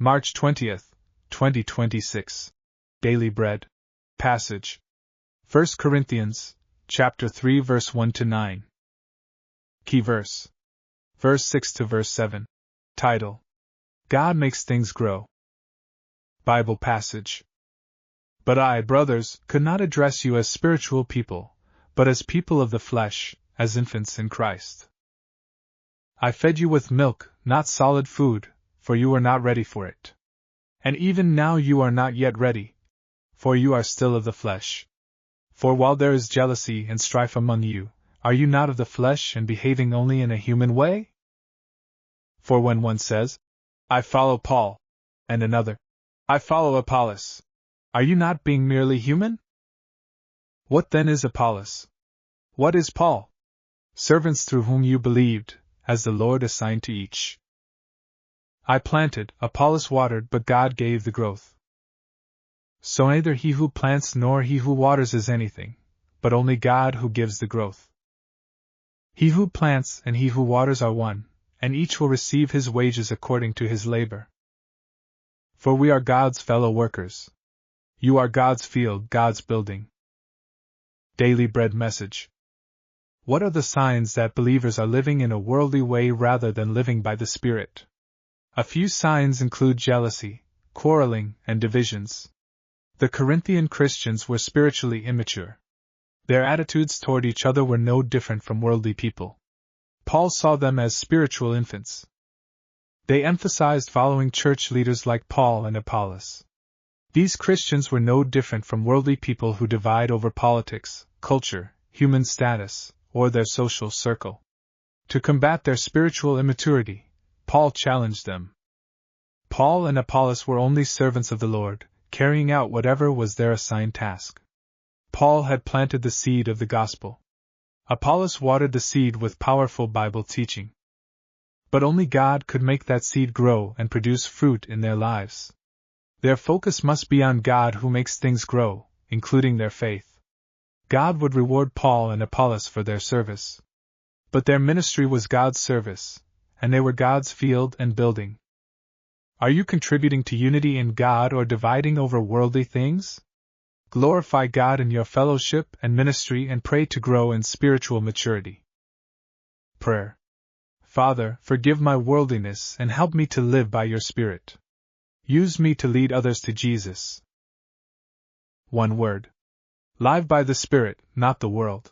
March 20th, 2026. Daily Bread. Passage. 1 Corinthians, chapter 3 verse 1 to 9. Key verse. Verse 6 to verse 7. Title: God makes things grow. Bible passage. But I, brothers, could not address you as spiritual people, but as people of the flesh, as infants in Christ. I fed you with milk, not solid food, for you were not ready for it. And even now you are not yet ready, for you are still of the flesh. For while there is jealousy and strife among you, are you not of the flesh and behaving only in a human way? For when one says, I follow Paul, and another, I follow Apollos, are you not being merely human? What then is Apollos? What is Paul? Servants through whom you believed, as the Lord assigned to each. I planted, Apollos watered, but God gave the growth. So neither he who plants nor he who waters is anything, but only God who gives the growth. He who plants and he who waters are one, and each will receive his wages according to his labor. For we are God's fellow workers. You are God's field, God's building. Daily Bread message. What are the signs that believers are living in a worldly way rather than living by the Spirit? A few signs include jealousy, quarreling, and divisions. The Corinthian Christians were spiritually immature. Their attitudes toward each other were no different from worldly people. Paul saw them as spiritual infants. They emphasized following church leaders like Paul and Apollos. These Christians were no different from worldly people who divide over politics, culture, human status, or their social circle. To combat their spiritual immaturity, Paul challenged them. Paul and Apollos were only servants of the Lord, carrying out whatever was their assigned task. Paul had planted the seed of the gospel. Apollos watered the seed with powerful Bible teaching. But only God could make that seed grow and produce fruit in their lives. Their focus must be on God who makes things grow, including their faith. God would reward Paul and Apollos for their service. But their ministry was God's service, and they were God's field and building. Are you contributing to unity in God or dividing over worldly things? Glorify God in your fellowship and ministry and pray to grow in spiritual maturity. Prayer. Father, forgive my worldliness and help me to live by your Spirit. Use me to lead others to Jesus. One word. Live by the Spirit, not the world.